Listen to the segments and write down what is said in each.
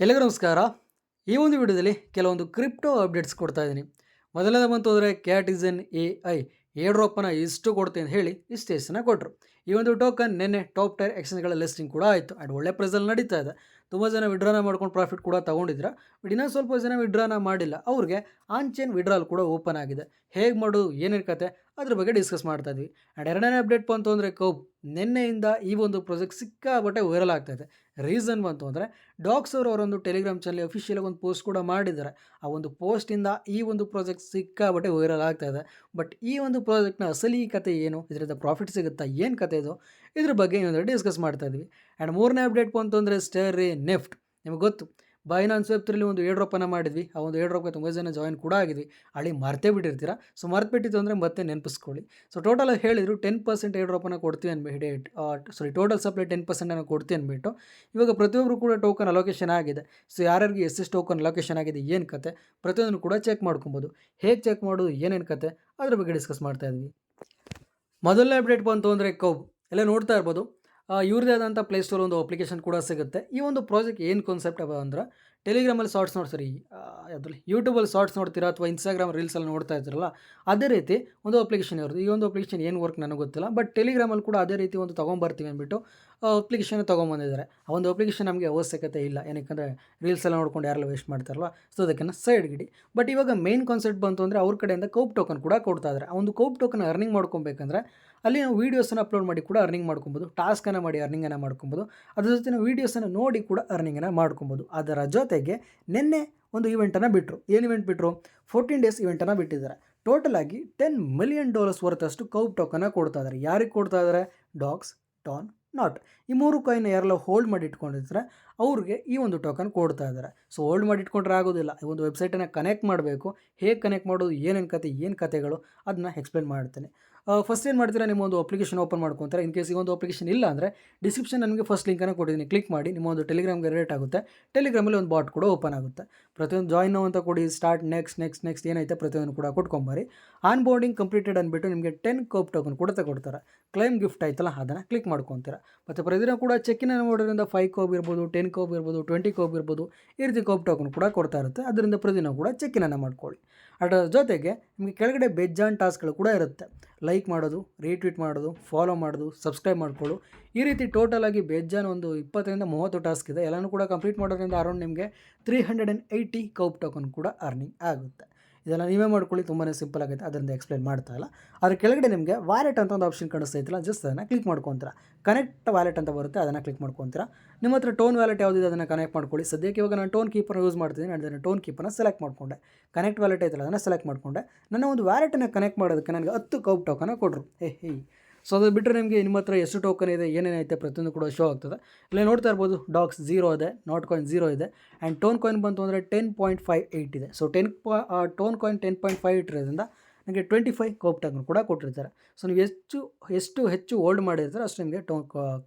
ಎಲ್ಲರಿಗೂ ನಮಸ್ಕಾರ. ಈ ಒಂದು ವಿಡಿಯೋದಲ್ಲಿ ಕೆಲವೊಂದು ಕ್ರಿಪ್ಟೋ ಅಪ್ಡೇಟ್ಸ್ ಕೊಡ್ತಾ ಇದ್ದೀನಿ. ಮೊದಲನೇ ಬಂತು ಅಂದರೆ ಕ್ಯಾಟಿಸನ್ AI ಏರ್ ಡ್ರಾಪನ್ನು ಇಷ್ಟು ಕೊಡ್ತೀನಿ ಅಂತ ಹೇಳಿ ಇಷ್ಟೇಸನ್ನು ಕೊಟ್ಟರು. ಈ ಒಂದು ಟೋಕನ್ ನಿನ್ನೆ ಟಾಪ್ ಟೈರ್ ಎಕ್ಸ್ಚೇಂಜ್ಗಳ ಲಿಸ್ಟಿಂಗ್ ಕೂಡ ಆಯಿತು. ಆ್ಯಂಡ್ ಒಳ್ಳೆ ಪ್ರೈಸಲ್ಲಿ ನಡೀತಾ ಇದೆ. ತುಂಬ ಜನ ವಿಡ್ರಾನ ಮಾಡ್ಕೊಂಡು ಪ್ರಾಫಿಟ್ ಕೂಡ ತೊಗೊಂಡಿದ್ರ. ಬಟ್ ಇನ್ನೂ ಸ್ವಲ್ಪ ಜನ ವಿಡ್ರಾನ ಮಾಡಿಲ್ಲ. ಅವ್ರಿಗೆ ಆನ್ ಚೈನ್ ವಿಡ್ರಾಲ್ ಕೂಡ ಓಪನ್ ಆಗಿದೆ. ಹೇಗೆ ಮಾಡೋದು, ಏನೇನು ಕತೆ, ಅದ್ರ ಬಗ್ಗೆ ಡಿಸ್ಕಸ್ ಮಾಡ್ತಾ ಇದ್ವಿ. ಆ್ಯಂಡ್ ಎರಡನೇ ಅಪ್ಡೇಟ್ ಬಂತು ಅಂದರೆ ನಿನ್ನೆಯಿಂದ ಈ ಒಂದು ಪ್ರಾಜೆಕ್ಟ್ ಸಿಕ್ಕಾಬಟ್ಟೆ ವೈರಲ್ ಆಗ್ತಾ ಇದೆ. ರೀಸನ್ ಬಂತು ಅಂದರೆ ಡಾಕ್ಸ್ ಅವರೊಂದು ಟೆಲಿಗ್ರಾಮ್ ಚಾನಲ್ ಅಫಿಷಿಯಲಾಗಿ ಒಂದು ಪೋಸ್ಟ್ ಕೂಡ ಮಾಡಿದ್ದಾರೆ. ಆ ಒಂದು ಪೋಸ್ಟಿಂದ ಈ ಒಂದು ಪ್ರಾಜೆಕ್ಟ್ ಸಿಕ್ಕಾಬಟ್ಟೆ ವೈರಲ್ ಆಗ್ತಾ ಇದೆ. ಬಟ್ ಈ ಒಂದು ಪ್ರಾಜೆಕ್ಟ್ನ ಅಸಲಿ ಕತೆ ಏನು, ಇದರಿಂದ ಪ್ರಾಫಿಟ್ ಸಿಗುತ್ತಾ, ಏನು ಕತೆ ಇದು, ಇದ್ರ ಬಗ್ಗೆ ಏನಂದರೆ ಡಿಸ್ಕಸ್ ಮಾಡ್ತಾ ಇದ್ವಿ. ಆ್ಯಂಡ್ ಮೂರನೇ ಅಪ್ಡೇಟ್ ಬಂತು ಅಂದರೆ ಸ್ಟೆರಿ ನೆಫ್ಟ್. ನಿಮಗೆ ಗೊತ್ತು, ಬೈನಾನ್ಸ್ ವೆಬ್3 ಒಂದು ಏರ್ ಡ್ರಾಪನ್ನು ಮಾಡಿದ್ವಿ. ಆ ಒಂದು ಏರ್ ಡ್ರಾಪ್ಗೆ ತುಂಬ ಜನ ಜಾಯಿನ್ ಕೂಡ ಆಗಿದ್ವಿ. ಹಳ್ಳಿ ಮರ್ತೇ ಬಿಟ್ಟಿರ್ತೀರಾ. ಸೊ ಮರ್ತು ಬಿಟ್ಟಿತ್ತು ಅಂದರೆ ಮತ್ತೆ ನೆನಪಿಸ್ಕೊಳ್ಳಿ. ಸೊ ಟೋಟಲ್ ಹೇಳಿದ್ರು 10% ಏರ್ ಡ್ರಾಪನ್ನು ಕೊಡ್ತೀವಿ ಅಂದ್ಬಿಟ್ಟು, ಟೋಟಲ್ ಸಪ್ಲೈ 10% ಕೊಡ್ತೀವಿ ಅಂದ್ಬಿಟ್ಟು. ಇವಾಗ ಪ್ರತಿಯೊಬ್ಬರು ಕೂಡ ಟೋಕನ್ ಅಲೋಕೇಶನ್ ಆಗಿದೆ. ಸೊ ಯಾರ್ಯಾರಿಗೆ ಎಷ್ಟೆಷ್ಟು ಟೋಕನ್ ಅಲೋಕೇಶನ್ ಆಗಿದೆ, ಏನು ಕತೆ, ಪ್ರತಿಯೊಂದನ್ನು ಕೂಡ ಚೆಕ್ ಮಾಡ್ಕೊಬೋದು. ಹೇಗೆ ಚೆಕ್ ಮಾಡೋದು, ಏನೇನು ಕತೆ, ಅದ್ರ ಬಗ್ಗೆ ಡಿಸ್ಕಸ್ ಮಾಡ್ತಾ ಇದ್ವಿ. ಮೊದಲನೇ ಅಪ್ಡೇಟ್ ಬಂತು ಅಂದರೆ ಎಲ್ಲ ನೋಡ್ತಾ ಇರ್ಬೋದು. ಇವ್ರದ್ದೇ ಆದಂಥ ಪ್ಲೇಸ್ಟೋರ್ ಒಂದು ಅಪ್ಲಿಕೇಶನ್ ಕೂಡ ಸಿಗುತ್ತೆ. ಈ ಒಂದು ಪ್ರಾಜೆಕ್ಟ್ ಏನು ಕಾನ್ಸೆಪ್ಟ್ ಅವ ಅಂದ್ರೆ, ಟೆಲಿಗ್ರಾಮಲ್ಲಿ ಶಾರ್ಟ್ಸ್ ನೋಡ್ತೀರಿ, ಅದರಲ್ಲಿ ಯೂಟ್ಯೂಬಲ್ಲಿ ಶಾರ್ಟ್ಸ್ ನೋಡ್ತೀರಾ ಅಥವಾ ಇನ್ಸ್ಟಾಗ್ರಾಮ್ ರೀಲ್ಸಲ್ಲಿ ನೋಡ್ತಾ ಇರ್ತೀರಲ್ಲ, ಅದೇ ರೀತಿ ಒಂದು ಅಪ್ಲಿಕೇಶನ್ ಇರೋದು. ಈ ಒಂದು ಅಪ್ಲಿಕೇಶನ್ ಏನು ವರ್ಕ್ ನನಗೆ ಗೊತ್ತಿಲ್ಲ. ಬಟ್ ಟೆಲಿಗ್ರಾಮಲ್ಲಿ ಕೂಡ ಅದೇ ರೀತಿ ಒಂದು ತೊಗೊಂಬರ್ತೀವಿ ಅಂದ್ಬಿಟ್ಟು ಅಪ್ಲಿಕೇಶನ್ ತೊಗೊಂಬಂದಿದ್ದಾರೆ. ಆ ಒಂದು ಅಪ್ಲಿಕೇಶನ್ ನಮಗೆ ಅವಶ್ಯಕತೆ ಇಲ್ಲ. ಏನಕ್ಕೆ ರೀಲ್ಸೆಲ್ಲ ನೋಡ್ಕೊಂಡು ಯಾರೆಲ್ಲ ವೇಸ್ಟ್ ಮಾಡ್ತಾರಲ್ವ, ಸೊ ಅದಕ್ಕೆ ಸೈಡ್ಗಿಡಿ. ಬಟ್ ಇವಾಗ ಮೇನ್ ಕಾನ್ಸೆಪ್ಟ್ ಬಂತು ಅಂದರೆ ಅವ್ರ ಕಡೆಯಿಂದ ಕೌಪ್ ಟೋಕನ್ ಕೂಡ ಕೊಡ್ತಾ ಇದ್ದಾರೆ. ಆ ಒಂದು ಕೌಪ್ ಟೋಕನ್ ಅರ್ನಿಂಗ್ ಮಾಡ್ಕೊಬೇಕಂದ್ರೆ ಅಲ್ಲಿ ನಾವು ವೀಡಿಯೋಸನ್ನು ಅಪ್ಲೋಡ್ ಮಾಡಿ ಕೂಡ ಅರ್ನಿಂಗ್ ಮಾಡ್ಕೊಬೋದು. ಟಾಸ್ಕನ್ನು ಮಾಡಿ ಅರ್ನಿಂಗನ್ನು ಮಾಡ್ಕೊಬೋದು. ಅದ್ರ ಜೊತೆ ನಾವು ವೀಡಿಯೋಸನ್ನು ನೋಡಿ ಕೂಡ ಅರ್ನಿಂಗನ್ನು ಮಾಡ್ಕೊಬೋದು. ಅದರ ಜೊತೆಗೆ ನಿನ್ನೆ ಒಂದು ಇವೆಂಟನ್ನು ಬಿಟ್ಟರು. ಏನು ಇವೆಂಟ್ ಬಿಟ್ಟರು? 14 ಡೇಸ್ ಇವೆಂಟನ್ನು ಬಿಟ್ಟಿದ್ದಾರೆ. ಟೋಟಲ್ ಆಗಿ $10 ಮಿಲಿಯನ್ ವರ್ತಷ್ಟು ಕೌಪ್ ಟೋಕನ್ನ ಕೊಡ್ತಾ ಇದ್ದಾರೆ. ಯಾರಿಗೆ ಕೊಡ್ತಾ ಇದ್ದಾರೆ? Dogs, Ton, Not. ಈ ಮೂರು ಕಾಯಿನ್ ಯಾರೆಲ್ಲ ಹೋಲ್ಡ್ ಮಾಡಿ ಇಟ್ಕೊಂಡಿರ್ತಾರೆ ಅವ್ರಿಗೆ ಈ ಒಂದು ಟೋಕನ್ ಕೊಡ್ತಾ ಇದ್ದಾರೆ. ಸೊ ಹೋಲ್ಡ್ ಮಾಡಿ ಇಟ್ಕೊಂಡ್ರೆ ಆಗೋದಿಲ್ಲ. ಈ ಒಂದು ವೆಬ್ಸೈಟನ್ನು ಕನೆಕ್ಟ್ ಮಾಡಬೇಕು. ಹೇಗೆ ಕನೆಕ್ಟ್ ಮಾಡೋದು, ಏನು ಕತೆಗಳು, ಅದನ್ನ ಎಕ್ಸ್ಪ್ಲೇನ್ ಮಾಡ್ತೇನೆ. ಫಸ್ಟ್ ಏನು ಮಾಡ್ತೀರಾ, ನಿಮ್ಮ ಒಂದು ಅಪ್ಲಿಕೇಶನ್ ಓಪನ್ ಮಾಡ್ಕೊತಾರೆ. ಇನ್ ಕೇಸ್ ಈ ಒಂದು ಅಪ್ಲಿಕೇಶನ್ ಇಲ್ಲ ಅಂದರೆ ಡಿಸ್ಕ್ರಿಪ್ಷನ್ ನನಗೆ ಫಸ್ಟ್ ಲಿಂಕನ್ನು ಕೊಟ್ಟಿದ್ದೀನಿ. ಕ್ಲಿಕ್ ಮಾಡಿ ನಿಮ್ಮ ಒಂದು ಟೆಲಿಗ್ರಾಮ್ಗೆ ರಿಲೇಟ್ ಆಗುತ್ತೆ. ಟೆಲಿಗ್ರಾಮಲ್ಲಿ ಒಂದು ಬಾಟ್ ಕೂಡ ಓಪನ್ ಆಗುತ್ತೆ. ಪ್ರತಿಯೊಂದು ಜಾಯಿನ್ ಅಂತ ಕೊಡಿ, ಸ್ಟಾರ್ಟ್, ನೆಕ್ಸ್ಟ್ ಏನೈತೆ ಪ್ರತಿಯೊಂದು ಕೂಡ ಕೊಟ್ಕೊಂಬರಿ. ಆನ್ ಬೋರ್ಡಿಂಗ್ ಕಂಪ್ಲೀಟೆಡ್ ಅಂದ್ಬಿಟ್ಟು ನಿಮಗೆ 10 ಕೌಪ್ ಟೋಕನ್ ಕೂಡ ಕೊಡ್ತಾರೆ. ಕ್ಲೈಮ್ ಗಿಫ್ಟ್ ಆಯ್ತಲ್ಲ, ಅದನ್ನು ಕ್ಲಿಕ್ ಮಾಡ್ಕೊತೀರಾ. ಮತ್ತು ಪ್ರತಿದಿನ ಕೂಡ ಚೆಕ್ಕಿನ ಮಾಡೋದ್ರಿಂದ 5 ಕೌಪ್ ಇರ್ಬೋದು, 10 ಕೌಪ್ ಇರ್ಬೋದು, 20 ಕೌಪ್ ಇರ್ಬೋದು, ಈ ರೀತಿ ಕೌಪ್ ಟೋಕನ್ ಕೂಡ ಕೊಡ್ತಾ ಇರುತ್ತೆ. ಅದರಿಂದ ಪ್ರತಿದಿನ ಕೂಡ ಚೆಕ್ಕಿನನ್ನು ಮಾಡ್ಕೊಳ್ಳಿ. ಅದರ ಜೊತೆಗೆ ನಿಮಗೆ ಕೆಳಗಡೆ ಬೇಜಾನ್ ಟಾಸ್ಕ್ಗಳು ಕೂಡ ಇರುತ್ತೆ. ಲೈಕ್ ಮಾಡೋದು, ರೀಟ್ವೀಟ್ ಮಾಡೋದು, ಫಾಲೋ ಮಾಡೋದು, ಸಬ್ಸ್ಕ್ರೈಬ್ ಮಾಡ್ಕೊಳ್ಳು, ಈ ರೀತಿ ಟೋಟಲ್ ಆಗಿ ಬೇಜಾನ್ ಒಂದು 20-30 ಟಾಸ್ಕ್ ಇದೆ. ಎಲ್ಲನೂ ಕೂಡ ಕಂಪ್ಲೀಟ್ ಮಾಡೋದ್ರಿಂದ ಅರೌಂಡ್ ನಿಮಗೆ 380 ಕೌಪ್ ಟೋಕನ್ ಕೂಡ ಅರ್ನಿಂಗ್ ಆಗುತ್ತೆ. ಇದೆಲ್ಲ ನೀವೇ ಮಾಡ್ಕೊಳ್ಳಿ, ತುಂಬಾ ಸಿಂಪಲ್ ಆಗುತ್ತೆ. ಅದರಿಂದ ಎಕ್ಸ್ಪ್ಲೇನ್ ಮಾಡ್ತಾ ಇಲ್ಲ. ಅದ್ರ ಕೆಳಗಡೆ ನಿಮಗೆ ವ್ಯಾಲೆಟ್ ಅಂತ ಒಂದು ಆಪ್ಷನ್ ಕಾಣಿಸ್ತೈತಿಲ್ಲ, ಜಸ್ಟ್ ಅದನ್ನು ಕ್ಲಿಕ್ ಮಾಡ್ಕೊತೀರಾ. ಕನೆಕ್ಟ್ ವ್ಯಾಲೆಟ್ ಅಂತ ಬರುತ್ತೆ, ಅದನ್ನು ಕ್ಲಿಕ್ ಮಾಡ್ಕೊತೀರಾ. ನಿಮ್ಮ ಹತ್ರ ಟೋನ್ ವ್ಯಾಲೆಟ್ ಯಾವುದಿದೆ ಅದನ್ನು ಕನೆಕ್ಟ್ ಮಾಡ್ಕೊಳ್ಳಿ. ಸದ್ಯಕ್ಕೆ ಇವಾಗ ನಾನು ಟೋನ್ ಕೀಪರ್ ಯೂಸ್ ಮಾಡ್ತಿದ್ದೀನಿ. ಅದನ್ನು ಟೋನ್ ಕೀಪರ್ನ ಸೆಲೆಕ್ಟ್ ಮಾಡಿಕೊಂಡೆ. ಕನೆಕ್ಟ್ ವ್ಯಾಲೆಟ್ ಐತಲ್ಲ, ಅದನ್ನು ಸೆಲೆಕ್ಟ್ ಮಾಡಿಕೊಂಡೆ. ನನ್ನ ಒಂದು ವ್ಯಾಲೆಟನ್ನು ಕನೆಕ್ಟ್ ಮಾಡೋದಕ್ಕೆ ನನಗೆ 10 ಕೌಪ್ ಟೋಕನ್ನ ಕೊಟ್ಟರು. ಸೊ ಅದು ಬಿಟ್ಟರೆ ನಿಮಗೆ ನಿಮ್ಮ ಹತ್ರ ಎಷ್ಟು ಟೋಕನ್ ಇದೆ, ಏನೇನೈತೆ ಪ್ರತಿಯೊಂದು ಕೂಡ ಶೋ ಆಗ್ತದೆ. ಇಲ್ಲಿ ನೋಡ್ತಾ ಇರ್ಬೋದು, ಡಾಕ್ಸ್ 0 ಇದೆ, ನಾಟ್ ಕಾಯಿನ್ 0 ಇದೆ. ಆ್ಯಂಡ್ ಟೋನ್ ಕಾಯಿನ್ ಬಂತು ಅಂದರೆ 10.58 ಇದೆ. ಸೊ ಟೋನ್ ಕಾಯಿನ್ 10.58 ಇರೋದ್ರಿಂದ ನನಗೆ 25 ಕೌಪ್ ಟೋಕನ್ ಕೂಡ ಕೊಟ್ಟಿರ್ತಾರೆ. ಸೊ ನೀವು ಎಷ್ಟು ಹೆಚ್ಚು ಹೋಲ್ಡ್ ಮಾಡಿರ್ತಾರೆ ಅಷ್ಟು ನಿಮಗೆ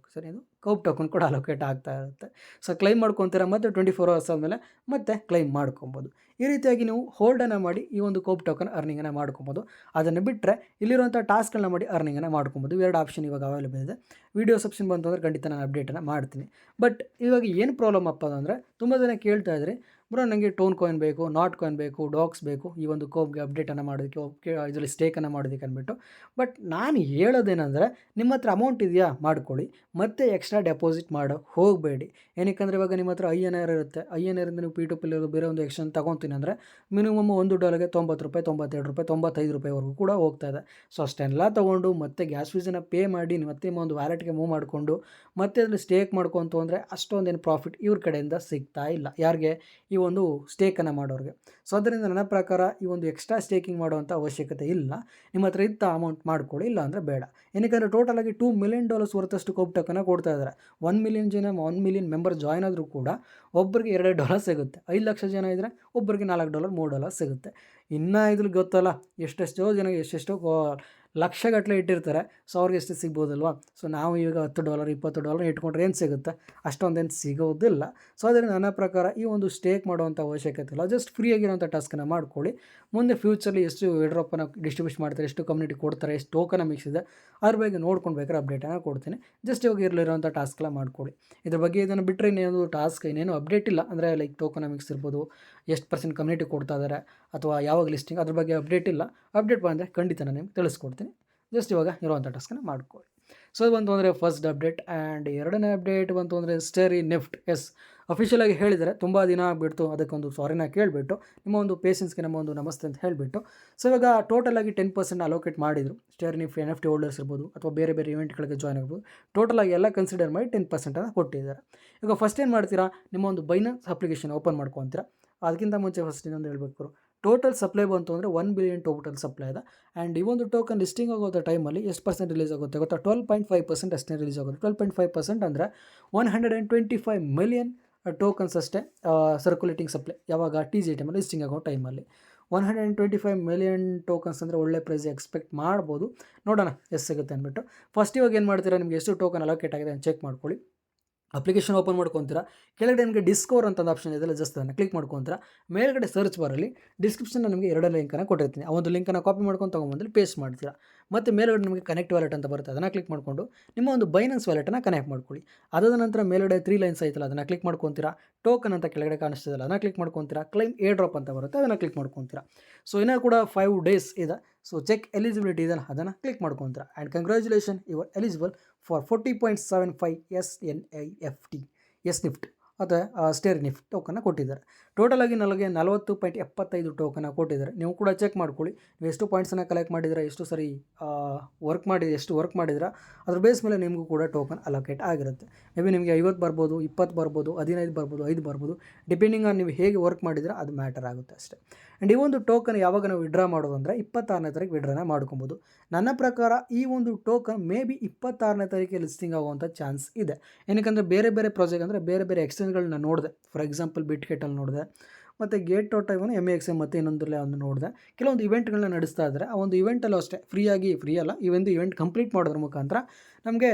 ಕೌಪ್ ಟೋಕನ್ ಕೂಡ ಅಲೋಕೇಟ್ ಆಗ್ತಾ ಇರುತ್ತೆ. ಸೊ ಕ್ಲೈಮ್ ಮಾಡ್ಕೊತೀರಾ, ಮತ್ತು 24 ಅವರ್ಸ್ ಆದಮೇಲೆ ಮತ್ತೆ ಕ್ಲೈಮ್ ಮಾಡ್ಕೊಬೋದು. ಈ ರೀತಿಯಾಗಿ ನೀವು ಹೋಲ್ಡನ್ನು ಮಾಡಿ ಈ ಒಂದು ಕೌಪ್ ಟೋಕನ್ ಅರ್ನಿಂಗನ್ನು ಮಾಡ್ಕೊಬೋದು. ಅದನ್ನು ಬಿಟ್ಟರೆ ಇಲ್ಲಿರುವಂಥ ಟಾಸ್ಕ್ಗಳನ್ನ ಮಾಡಿ ಅರ್ನಿಂಗನ್ನು ಮಾಡ್ಕೊಬೋದು. ಇವೆರಡು ಆಪ್ಷನ್ ಇವಾಗ ಅವೈಲೇಬಲ್ ಇದೆ. ವೀಡಿಯೋ ಸಬ್ಷನ್ ಬಂತು ಅಂದರೆ ಖಂಡಿತ ನಾನು ಅಪ್ಡೇಟನ್ನು ಮಾಡ್ತೀನಿ. ಬಟ್ ಇವಾಗ ಏನು ಪ್ರಾಬ್ಲಮ್ ಅಪ್ಪ ಅಂದರೆ, ತುಂಬ ಜನ ಕೇಳ್ತಾ ಇದ್ರಿ, ಬ್ರೋ ನನಗೆ ಟೋನ್ ಕಾಯಿನ್ ಬೇಕು, ನಾಟ್ ಕಾಯಿನ್ ಬೇಕು, ಡಾಕ್ಸ್ ಬೇಕು, ಈ ಒಂದು ಕೋಪ್ಗೆ ಅಪ್ಡೇಟನ್ನು ಮಾಡೋದಕ್ಕೆ, ಇದರಲ್ಲಿ ಸ್ಟೇಕನ್ನು ಮಾಡೋದಕ್ಕೆ ಅಂದ್ಬಿಟ್ಟು. ಬಟ್ ನಾನು ಹೇಳೋದೇನೆಂದರೆ, ನಿಮ್ಮ ಹತ್ರ ಅಮೌಂಟ್ ಇದೆಯಾ ಮಾಡ್ಕೊಳ್ಳಿ, ಮತ್ತೆ ಎಕ್ಸ್ಟ್ರಾ ಡೆಪಾಸಿಟ್ ಮಾಡೋ ಹೋಗಬೇಡಿ. ಏನಕ್ಕೆ ಇವಾಗ ನಿಮ್ಮ ಹತ್ರ INR ಇರುತ್ತೆ. INRಯಿಂದ ನೀವು P2P ಬೇರೆ ಒಂದು ಎಕ್ಸ್ಚೇಂಜ್ ತೊಗೊತೀನಿ ಅಂದರೆ ಮಿನಿಮಮ್ $1ಗೆ $90, $92, $95ವರೆಗೂ ಕೂಡ ಹೋಗ್ತಾ ಇದೆ. ಸೊ ಅಷ್ಟೆಲ್ಲ ತೊಗೊಂಡು ಮತ್ತೆ ಗ್ಯಾಸ್ ಫೀಸನ್ನು ಪೇ ಮಾಡಿ ಮತ್ತೆ ನಿಮ್ಮ ಒಂದು ವ್ಯಾಲೆಟ್ಗೆ ಮೂವ್ ಮಾಡಿಕೊಂಡು ಮತ್ತೆ ಅದರಲ್ಲಿ ಸ್ಟೇಕ್ ಮಾಡ್ಕೊತು ಅಂದರೆ ಅಷ್ಟೊಂದೇನು ಪ್ರಾಫಿಟ್ ಇವ್ರ ಕಡೆಯಿಂದ ಸಿಗ್ತಾ ಇಲ್ಲ. ಯಾರಿಗೆ? ಈ ಒಂದು ಸ್ಟೇಕನ್ನು ಮಾಡೋರಿಗೆ. ಸೊ ಅದರಿಂದ ನನ್ನ ಪ್ರಕಾರ ಈ ಒಂದು ಎಕ್ಸ್ಟ್ರಾ ಸ್ಟೇಕಿಂಗ್ ಮಾಡುವಂಥ ಅವಶ್ಯಕತೆ ಇಲ್ಲ. ನಿಮ್ಮ ಹತ್ರ ಇದ್ದ ಅಮೌಂಟ್ ಮಾಡ್ಕೊಳ್ಳಿ, ಇಲ್ಲ ಅಂದರೆ ಬೇಡ. ಏನಕ್ಕೆ ಟೋಟಲ್ ಆಗಿ $2 ಮಿಲಿಯನ್ ವರ್ತಷ್ಟು ಕೌಪ್ ಟೋಕನ್ನ ಕೊಡ್ತಾ ಇದ್ದಾರೆ. 1 ಮಿಲಿಯನ್ ಮೆಂಬರ್ ಜಾಯ್ನ್ ಆದರೂ ಕೂಡ ಒಬ್ಬರಿಗೆ $2 ಸಿಗುತ್ತೆ. 5 ಲಕ್ಷ ಜನ ಇದ್ದರೆ ಒಬ್ಬರಿಗೆ $4, $3 ಸಿಗುತ್ತೆ. ಇನ್ನು ಇದ್ರಲ್ಲಿ ಗೊತ್ತಲ್ಲ, ಎಷ್ಟೆಷ್ಟೋ ಜನಗೆ ಎಷ್ಟೆಷ್ಟೋ ಲಕ್ಷಗಟ್ಟಲೆ ಇಟ್ಟಿರ್ತಾರೆ. ಸೊ ಅವ್ರಿಗೆ ಎಷ್ಟು ಸಿಗ್ಬೋದಲ್ವಾ? ಸೊ ನಾವು ಈಗ $10 $20 ಇಟ್ಕೊಂಡ್ರೆ ಏನು ಸಿಗುತ್ತೆ? ಅಷ್ಟೊಂದೇನು ಸಿಗೋದಿಲ್ಲ. ಸೊ ಅದರಿಂದ ನನ್ನ ಪ್ರಕಾರ ಈ ಒಂದು ಸ್ಟೇಕ್ ಮಾಡುವಂಥ ಅವಶ್ಯಕತೆ ಇಲ್ಲ. ಜಸ್ಟ್ ಫ್ರೀಯಾಗಿರೋಂಥ ಟಾಸ್ಕನ್ನು ಮಾಡ್ಕೊಳ್ಳಿ. ಮುಂದೆ ಫ್ಯೂಚರ್ಲಿ ಎಷ್ಟು ಏರ್ಡ್ರಾಪನ್ನು ಡಿಸ್ಟ್ರಿಬ್ಯೂಟ್ ಮಾಡ್ತಾರೆ, ಎಷ್ಟು ಕಮ್ಯುನಿಟಿ ಕೊಡ್ತಾರೆ, ಎಷ್ಟು ಟೋಕನ್ ಮಿಕ್ಸ್ ಇದೆ ಅದ್ರ ಬಗ್ಗೆ ನೋಡ್ಕೊಂಡು ಬೇಕಾದ್ರೆ ಅಪ್ಡೇಟನ್ನು ಕೊಡ್ತೀನಿ. ಜಸ್ಟ್ ಇವಾಗ ಇರಲಿರೋಂಥ ಟಾಸ್ಕ್ನ ಮಾಡ್ಕೊಳ್ಳಿ. ಇದ್ರ ಬಗ್ಗೆ ಇದನ್ನು ಬಿಟ್ಟರೆ ಇನ್ನೇನು ಟಾಸ್ಕ್ ಇನ್ನೇನು ಅಪ್ಡೇಟ್ ಇಲ್ಲ. ಅಂದರೆ ಲೈಕ್ ಟೋಕನಾಮಿಕ್ಸ್ ಇರ್ಬೋದು, ಎಷ್ಟು ಪರ್ಸೆಂಟ್ ಕಮ್ಯುನಿಟಿ ಕೊಡ್ತಾ ಇದ್ದಾರೆ ಅಥವಾ ಯಾವಾಗ ಲಿಸ್ಟಿಂಗ್ ಅದ್ರ ಬಗ್ಗೆ ಅಪ್ಡೇಟ್ ಇಲ್ಲ. ಅಪ್ಡೇಟ್ ಬಂದರೆ ಖಂಡಿತ ನಾನು ನಿಮ್ಗೆ ತಿಳಿಸ್ಕೊಡ್ತೀನಿ. ಜಸ್ಟ್ ಇವಾಗ ಇರೋವಂಥ ಟಾಸ್ಕನ್ನು ಮಾಡ್ಕೊಳ್ಳಿ. ಸೊ ಅದು ಬಂತು ಅಂದರೆ ಫಸ್ಟ್ ಅಪ್ಡೇಟ್. ಆ್ಯಂಡ್ ಎರಡನೇ ಅಪ್ಡೇಟ್ ಬಂತು ಅಂದರೆ ಸ್ಟೇರಿ ನಿಫ್ಟ್. ಅಫಿಷಿಯಲಾಗಿ ಹೇಳಿದರೆ ತುಂಬ ದಿನ ಆಗಿಬಿಡ್ತು, ಅದಕ್ಕೊಂದು ಸಾರಿನ ಕೇಳಿಬಿಟ್ಟು ನಿಮ್ಮ ಒಂದು ಪೇಷನ್ಸ್ಗೆ ನಮ್ಮ ಒಂದು ನಮಸ್ತೆ ಅಂತ ಹೇಳಿಬಿಟ್ಟು. ಸೊ ಇವಾಗ ಟೋಟಲಾಗಿ 10% ಅಲೋಕೇಟ್ ಮಾಡಿದರು. ಸ್ಟೇರ್ NFT ಹೋಲ್ಡರ್ಸ್ ಇರ್ಬೋದು ಅಥವಾ ಬೇರೆ ಬೇರೆ ಇವೆಂಟ್ಗಳಿಗೆ ಜಾಯ್ನ್ ಆಗ್ಬೋದು. ಟೋಟಲಾಗಿ ಎಲ್ಲ ಕನ್ಸಿಡರ್ ಮಾಡಿ 10% ಕೊಟ್ಟಿದ್ದಾರೆ. ಈಗ ಫಸ್ಟ್ ಏನು ಮಾಡ್ತೀರಾ, ನಿಮ್ಮ ಒಂದು ಬೈನಾನ್ಸ್ ಅಪ್ಲಿಕೇಶನ್ ಓಪನ್ ಮಾಡ್ಕೊತೀರಾ. ಅದಕ್ಕಿಂತ ಮುಂಚೆ ಫಸ್ಟ್ ಇನ್ನೊಂದು ಹೇಳಬೇಕು, ಟೋಟಲ್ ಸಪ್ಲೈ ಬಂತು ಅಂದರೆ 1 ಬಿಲಿಯನ್ ಟೋಟಲ್ ಸಪ್ಲೈ ಇದೆ. ಆ್ಯಂಡ್ ಈ ಒಂದು ಟೋಕನ್ ಲಿಸ್ಟಿಂಗ್ ಆಗೋದ ಟೈಮಲ್ಲಿ ಎಷ್ಟು ಪರ್ಸೆಂಟ್ ರಿಲೀಸ್ ಆಗುತ್ತೆ ಗೊತ್ತಾ? 12.5% ಅಷ್ಟೇ ರಿಲೀಸ್ ಆಗುತ್ತೆ. 12.5% ಅಂದರೆ 125 ಮಿಲಿಯನ್ ಟೋಕನ್ಸ್ ಅಷ್ಟೇ ಸರ್ಕ್ಯುಲೇಟಿಂಗ್ ಸಪ್ಲೈ. ಯಾವಾಗ TGI ಟೈಮಲ್ಲಿ ಲಿಸ್ಟಿಂಗ್ ಆಗೋ ಟೈಮಲ್ಲಿ 125 ಮಿಲಿಯನ್ ಟೋಕನ್ಸ್ ಅಂದರೆ ಒಳ್ಳೆ ಪ್ರೈಸ್ ಎಕ್ಸ್ಪೆಕ್ಟ್ ಮಾಡ್ಬೋದು. ನೋಡೋಣ ಎಷ್ಟು ಸಿಗುತ್ತೆ ಅಂದ್ಬಿಟ್ಟು. ಫಸ್ಟ್ ಇವಾಗ ಏನು ಮಾಡ್ತೀರಾ, ನಿಮಗೆ ಎಷ್ಟು ಟೋಕನ್ ಅಲೋಕೇಟ್ ಆಗಿದೆ ಅಂತ ಚೆಕ್ ಮಾಡ್ಕೊಳ್ಳಿ. ಅಪ್ಲಿಕೇಶನ್ ಓಪನ್ ಮಾಡ್ಕೊತೀರಾ. ಕೆಳಗಡೆ ನಿಮಗೆ ಡಿಸ್ಕವರ್ ಅಂತ ಒಂದು ಆಪ್ಷನ್ ಇದೆಲ್ಲ, ಜಸ್ಟ್ ಅದನ್ನು ಕ್ಲಿಕ್ ಮಾಡ್ಕೊತೀರಾ. ಮೇಲ್ಗಡೆ ಸರ್ಚ್ ಬಾರಲ್ಲಿ ಡಿಸ್ಕ್ರಿಪ್ಷನ್ ನಿಮಗೆ 2 ಲಿಂಕನ್ನು ಕೊಟ್ಟಿರ್ತೀನಿ. ಆ ಒಂದು ಲಿಂಕನ್ನು ಕಾಪಿ ಮಾಡ್ಕೊಂಡು ತೊಗೊಂಬಂದು ಪೇಸ್ಟ್ ಮಾಡ್ತೀರಾ. ಮತ್ತು ಮೇಲ್ಗಡೆ ನಿಮಗೆ ಕನೆಕ್ಟ್ ವ್ಯಾಲೆಟ್ ಅಂತ ಬರುತ್ತೆ, ಅದನ್ನು ಕ್ಲಿಕ್ ಮಾಡಿಕೊಂಡು ನಿಮ್ಮ ಒಂದು ಬೈನಾನ್ಸ್ ವ್ಯಾಲೆಟನ್ನು ಕನೆಕ್ಟ್ ಮಾಡ್ಕೊಳ್ಳಿ. ಅದಾದ ನಂತರ ಮೇಲ್ಗಡೆ 3 ಲೈನ್ಸ್ ಆಯ್ತಲ್ಲ, ಅದನ್ನು ಕ್ಲಿಕ್ ಮಾಡ್ಕೊತೀರಾ. ಟೋಕನ್ ಅಂತ ಕೆಳಗಡೆ ಕಾಣಿಸ್ತಿದಲ್ಲ, ಅದನ್ನು ಕ್ಲಿಕ್ ಮಾಡ್ಕೊತೀರಾ. ಕ್ಲೈಮ್ ಏರ್ ಡ್ರಾಪ್ ಅಂತ ಬರುತ್ತೆ, ಅದನ್ನು ಕ್ಲಿಕ್ ಮಾಡ್ಕೊತೀರಾ. ಸೊ ಇನ್ನೂ ಕೂಡ 5 ಡೇಸ್ ಇದೆ. ಸೊ ಚೆಕ್ ಎಲಿಜಿಬಿಲಿಟಿ ಇದೆಯಲ್ಲ, ಅದನ್ನು ಕ್ಲಿಕ್ ಮಾಡ್ಕೊತೀರಾ. And congratulation, you are eligible for 40.75 SNIFT ಅಥವಾ ಸ್ಟೇರ್ ನಿಫ್ಟ್ ಟೋಕನ್ನ ಕೊಟ್ಟಿದ್ದಾರೆ. ಟೋಟಲಾಗಿ ನನಗೆ 40.75 ಟೋಕನ್ನ ಕೊಟ್ಟಿದ್ದಾರೆ. ನೀವು ಕೂಡ ಚೆಕ್ ಮಾಡ್ಕೊಳ್ಳಿ, ನೀವು ಎಷ್ಟು ಪಾಯಿಂಟ್ಸನ್ನು ಕಲೆಕ್ಟ್ ಮಾಡಿದ್ದೀರಾ, ಎಷ್ಟು ಸರಿ ಎಷ್ಟು ವರ್ಕ್ ಮಾಡಿದ್ದೀರಾ, ಅದ್ರ ಬೇಸ್ ಮೇಲೆ ನಿಮಗೂ ಕೂಡ ಟೋಕನ್ ಅಲೋಕೇಟ್ ಆಗಿರುತ್ತೆ. ಮೇ ಬಿ ನಿಮಗೆ 50 ಬರ್ಬೋದು, 20 ಬರ್ಬೋದು, 15 ಬರ್ಬೋದು, 5 ಬರ್ಬೋದು, ಡಿಪೆಂಡಿಂಗ್ ಆನ್ ನೀವು ಹೇಗೆ ವರ್ಕ್ ಮಾಡಿದ್ರೆ ಅದು ಮ್ಯಾಟರ್ ಆಗುತ್ತೆ ಅಷ್ಟೇ. ಆ್ಯಂಡ್ ಈ ಒಂದು ಟೋಕನ್ ಯಾವಾಗ ನಾವು ವಿಡ್ರಾ ಮಾಡೋದು ಅಂದರೆ 26ನೇ ತಾರೀಕು ವಿಡ್ರಾನ ಮಾಡ್ಕೊಬೋದು. ನನ್ನ ಪ್ರಕಾರ ಈ ಒಂದು ಟೋಕನ್ ಮೇ ಬಿ 26ನೇ ತಾರೀಕಿಗೆ ಲಿಸ್ಟಿಂಗ್ ಆಗುವಂಥ ಚಾನ್ಸ್ ಇದೆ. ಏನಕ್ಕೆ ಬೇರೆ ಬೇರೆ ಪ್ರಾಜೆಕ್ಟ್ ಅಂದರೆ ಬೇರೆ ಬೇರೆ ಎಕ್ಸ್ಚೇಂಜ್ಗಳನ್ನ ನೋಡಿದೆ. ಫಾರ್ ಎಕ್ಸಾಂಪಲ್ ಬಿಟ್ಗೆಟಲ್ಲಿ ನೋಡಿದೆ, ಮತ್ತು ಗೇಟ್ ಟೈಮನ್ನು MEXM ಮತ್ತು ಇನ್ನೊಂದರಲ್ಲೇ ಒಂದು ನೋಡಿದೆ. ಕೆಲವೊಂದು ಇವೆಂಟ್ಗಳನ್ನ ನಡೆಸ್ತಾ ಇದ್ದಾರೆ. ಆ ಒಂದು ಇವೆಂಟಲ್ಲೂ ಅಷ್ಟೇ ಫ್ರೀ ಅಲ್ಲ, ಈ ಒಂದು ಇವೆಂಟ್ ಕಂಪ್ಲೀಟ್ ಮಾಡೋದ್ರ ಮುಖಾಂತರ ನಮಗೆ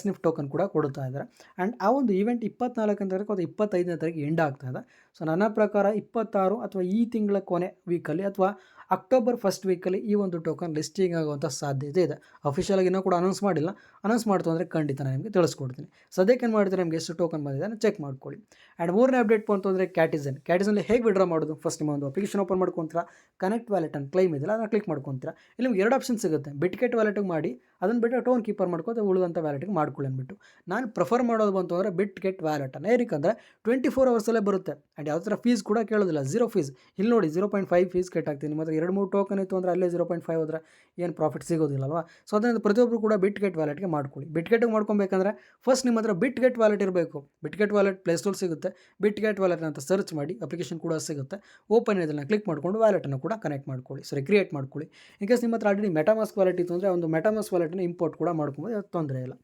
SNIFT ಟೋಕನ್ ಕೂಡ ಕೊಡ್ತಾ ಇದ್ದಾರೆ. ಆ್ಯಂಡ್ ಆ ಒಂದು ಇವೆಂಟ್ 24ನೇ ತಾರೀಕು ಅಥವಾ 25ನೇ ತಾರೀಕು ಎಂಡ್ ಆಗ್ತಾ ಇದೆ. ಸೊ ನನ್ನ ಪ್ರಕಾರ 26 ಅಥವಾ ಈ ತಿಂಗಳ ಕೊನೆ ವೀಕಲ್ಲಿ ಅಥವಾ ಅಕ್ಟೋಬರ್ ಫಸ್ಟ್ ವೀಕಲ್ಲಿ ಈ ಒಂದು ಟೋಕನ್ ಲಿಸ್ಟಿಂಗ್ ಆಗುವಂಥ ಸಾಧ್ಯತೆ ಇದೆ. ಅಫಿಷಿಯಲಾಗಿ ಇನ್ನೂ ಕೂಡ ಅನೌನ್ಸ್ ಮಾಡಿಲ್ಲ. ಅನೌನ್ಸ್ ಮಾಡ್ತು ಅಂದರೆ ಖಂಡಿತ ನಾನು ನಿಮಗೆ ತಿಳಿಸ್ಕೊಡ್ತೀನಿ. ಸದ್ಯಕ್ಕೆ ಏನು ಮಾಡ್ತೀರಾ, ನಿಮಗೆ ಎಷ್ಟು ಟೋಕನ್ ಬಂದಿದೆ ಅಂತ ಚೆಕ್ ಮಾಡ್ಕೊಳ್ಳಿ. ಆ್ಯಂಡ್ ಮೂರನೇ ಅಪ್ಡೇಟ್ ಬಂತು ಅಂದರೆ ಕ್ಯಾಟಿಸನಲ್ಲಿ ಹೇಗೆ ವಿಡ್ರಾ ಮಾಡೋದು. ಫಸ್ಟ್ ನಿಮ್ಮ ಒಂದು ಅಪ್ಲಿಕೇಶನ್ ಓಪನ್ ಮಾಡ್ಕೊತೀರಾ. ಕನೆಕ್ಟ್ ವ್ಯಾಲೆಟ್ ಅಂತ ಕ್ಲೈಮ್ ಇದೆಯಲ್ಲ, ಅದನ್ನು ಕ್ಲಿಕ್ ಮಾಡ್ಕೊತೀರಾ. ಇಲ್ಲಿ ನಿಮ್ಗೆ 2 ಆಪ್ಷನ್ ಸಿಗುತ್ತೆ. ಬಿಟ್ಗೆಟ್ ವ್ಯಾಲೆಟಿಗೆ ಮಾಡಿ, ಅದನ್ನು ಬಿಟ್ಟು ಟೋನ್ ಕೀಪರ್ ಮಾಡ್ಕೋತ ಉಳಿದಂಥ ವ್ಯಾಲೆಟಿಗೆ ಮಾಡ್ಕೊಳ್ಳಿ ಅಂದ್ಬಿಟ್ಟು. ನಾನು ಪ್ರಿಫರ್ ಮಾಡೋದು ಬಂತು ಅಂದರೆ ಬಿಟ್ಗೆಟ್ ವ್ಯಾಲೆಟನ್ನು. ಏನಕ್ಕಂದರೆ 24 ಅವರ್ಸಲ್ಲೇ ಬರುತ್ತೆ. ಆ್ಯಂಡ್ ಯಾವ ಥರ ಫೀಸ್ ಕೂಡ ಕೇಳೋದಿಲ್ಲ, 0 ಫೀಸ್. ಇಲ್ಲಿ ನೋಡಿ 0.5 ಫೀಸ್ ಕೆಟ್ಟಾಗ್ತೀನಿ. ಮತ್ತು 2-3 ಟೋಕನ್ ಇತ್ತು ಅಂದರೆ ಅಲ್ಲೇ 0.5 ಹೋದರೆ ಏನು ಪ್ರಾಫಿಟ್ ಸಿಗೋದಿಲ್ಲಲ್ವಾ? ಸೊ ಅದರಿಂದ ಪ್ರತಿಯೊಬ್ಬರು ಕೂಡ ಬಿಟ್ಗೆಟ್ ವ್ಯಾಲೆಟ್ಗೆ ಮಾಡ್ಕೊಳ್ಳಿ. ಬಿಟ್ಗೆಟಿಗೆ ಮಾಡ್ಕೊಬೇಕಂದ್ರೆ ಫಸ್ಟ್ ನಿಮ್ಮ ಹತ್ರ ಬಿಟ್ಗೆಟ್ ವ್ಯಾಲೆಟ್ ಇರಬೇಕು. ಬಿಟ್ಗೆಟ್ ವ್ಯಾಲೆಟ್ ಪ್ಲೇಸ್ಟೋರ್ ಸಿಗುತ್ತೆ. ಬಿಟ್ಗೆಟ್ ವ್ಯಾಲೆಟ್ ಅಂತ ಸರ್ಚ್ ಮಾಡಿ, ಅಪ್ಲಿಕೇಶನ್ ಕೂಡ ಸಿಗುತ್ತೆ. ಓಪನ್ ಇದನ್ನು ಕ್ಲಿಕ್ ಮಾಡಿಕೊಂಡು ವ್ಯಾಲೆಟನ್ನು ಕೂಡ ಕನೆಕ್ಟ್ ಮಾಡ್ಕೊಳ್ಳಿ, ಕ್ರಿಯೇಟ್ ಮಾಡ್ಕೊಳ್ಳಿ. ಇನ್ ಕೇಸ್ ನಿಮ್ಮ ಹತ್ರ ಆಲ್ರೆಡಿ ಮೆಟಾಮಾಸ್ಕ್ ವ್ಯಾಲೆಟ್ ಇತ್ತು ಅಂದರೆ ಒಂದು ಮೆಟಾಮಾಸ್ಕ್ ವ್ಯಾಲೆಟನ್ನು ಇಂಪೋರ್ಟ್ ಕೂಡ ಮಾಡ್ಕೊಬೋದು, ಅದು ತೊಂದರೆ ಇಲ್ಲ.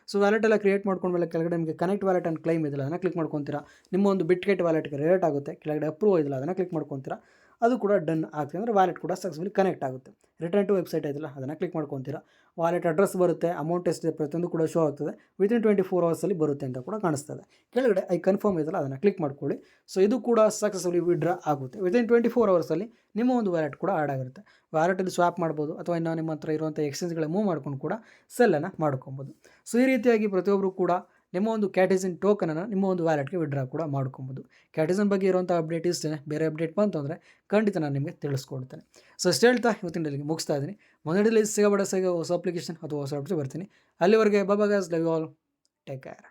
ಸೊ ವ್ಯಾಲೆಟ್ ಎಲ್ಲ ಕ್ರಿಯೇಟ್ ಮಾಡ್ಕೊಂಡ್ಮೇಲೆ ಕೆಳಗಡೆ ನಿಮಗೆ ಕನೆಕ್ಟ್ ವ್ಯಾಲೆಟ್ ಅಂಡ್ ಕ್ಲೈಮ್ ಇದೆಯಲ್ಲ, ಅದನ್ನು ಕ್ಲಿಕ್ ಮಾಡ್ಕೊತೀರಾ. ನಿಮ್ಮ ಒಂದು ಬಿಟ್ಗೆಟ್ ವ್ಯಾಲೆಟ್ಗೆ ರೇಟ್ ಆಗುತ್ತೆ. ಕೆಳಗಡೆ ಅಪ್ರೂವ್ ಇದೆಯಲ್ಲ, ಅದನ್ನು ಕ್ಲಿಕ್ ಮಾಡ್ಕೊತೀರಾ. ಅದು ಕೂಡ ಡನ್ ಆಗ್ತದೆ ಅಂದರೆ ವ್ಯಾಲೆಟ್ ಕೂಡ ಸಕ್ಸಸ್ಫುಲಿ ಕನೆಕ್ಟ್ ಆಗುತ್ತೆ. ರಿಟರ್ನ್ ಟು ವೆಬ್ಸೈಟ್ ಇದೆಯಲ್ಲ, ಅದನ್ನು ಕ್ಲಿಕ್ ಮಾಡ್ಕೊತೀರಾ. ವಾಲೆಟ್ ಅಡ್ರೆಸ್ ಬರುತ್ತೆ, ಅಮೌಂಟ್ ಎಷ್ಟಿದೆ ಪ್ರತಿಯೊಂದು ಕೂಡ ಶೋ ಆಗ್ತದೆ. ವಿತಿನ್ 24 ಅವರ್ಸಲ್ಲಿ ಬರುತ್ತೆ ಅಂತ ಕೂಡ ಕಾಣಿಸ್ತದೆ. ಕೆಳಗಡೆ ಐ ಕನ್ಫರ್ಮ್ ಇದೆಯಲ್ಲ, ಅದನ್ನು ಕ್ಲಿಕ್ ಮಾಡ್ಕೊಳ್ಳಿ. ಸೊ ಇದು ಕೂಡ ಸಕ್ಸಸ್ಫುಲಿ ವಿಡ್ರಾ ಆಗುತ್ತೆ. ವಿತಿನ್ 24 ಅವರ್ಸಲ್ಲಿ ನಿಮ್ಮ ಒಂದು ವ್ಯಾಲೆಟ್ ಕೂಡ ಆ್ಯಡ್ ಆಗಿರುತ್ತೆ. ವ್ಯಾಲೆಟಲ್ಲಿ ಸ್ವಾಪ್ ಮಾಡ್ಬೋದು ಅಥವಾ ಇನ್ನು ನಿಮ್ಮ ಹತ್ರ ಇರುವಂಥ ಎಕ್ಸ್ಚೇಂಜ್ಗಳ ಮೂವ್ ಮಾಡ್ಕೊಂಡು ಕೂಡ ಸೆಲ್ಲನ್ನು ಮಾಡ್ಕೊಬೋದು. ಸೊ ಈ ರೀತಿಯಾಗಿ ಪ್ರತಿಯೊಬ್ಬರು ಕೂಡ ನಿಮ್ಮ ಒಂದು ಕ್ಯಾಟಿಸನ್ ಟೋಕನನ್ನು ನಿಮ್ಮ ಒಂದು ವ್ಯಾಲೆಟ್ಗೆ ವಿಡ್ರಾ ಕೂಡ ಮಾಡ್ಕೊಬೋದು. ಕ್ಯಾಟಿಸನ್ ಬಗ್ಗೆ ಇರುವಂಥ ಅಪ್ಡೇಟ್ ಇಷ್ಟೇ. ಬೇರೆ ಅಪ್ಡೇಟ್ ಬಂತು ಅಂದರೆ ಖಂಡಿತ ನಾನು ನಿಮಗೆ ತಿಳಿಸ್ಕೊಡ್ತೇನೆ. ಸೊ ಇಷ್ಟು ಹೇಳ್ತಾ ಇವತ್ತಿನ ಡೈಲಿಗೆ ಮುಗಿಸ್ತಾ ಇದ್ದೀನಿ. ಮೊದಲನೇ ಸಿಗೋ ಹೊಸ ಅಪ್ಲಿಕೇಶನ್ ಅಥವಾ ಹೊಸ ಅಪ್ಡೇಟ್ ಬರ್ತೀನಿ. ಅಲ್ಲಿವರೆಗೆ ಬಾಬಾ guys, love you all, take care.